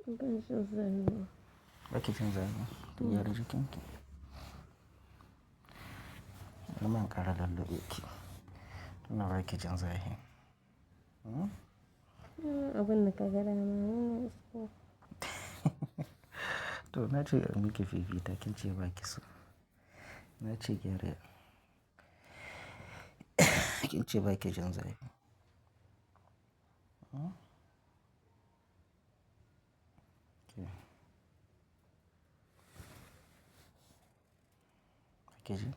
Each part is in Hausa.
Ban jin zafi. Ba ki jin zafi? To gyara jikinki. Bari ma in ƙara lulluɓe ki. Tunda ba ki jin zafi. Abin da ka ga dama mana isko. To na ce in miki fifita kin ce ba ki so. Na ce gyara. Kin ce ba ki jin zafi. Ke. Ba ki ji?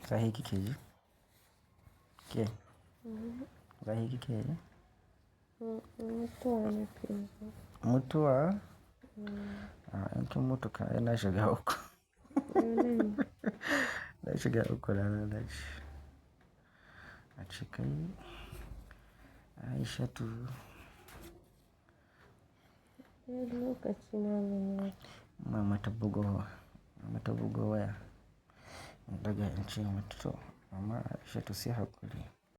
Zafi kike ji? Ke? Zafi kike ji? Mutuwa nake ji. Mutuwa? In kin mutu kam ai na shiga uku. Na shiga uku na lalace. A ce kai Aishatu. Sai lokaci na ne. Mama ta bugo waya. In daga in ce mata to amma Aishatu sai haƙuri.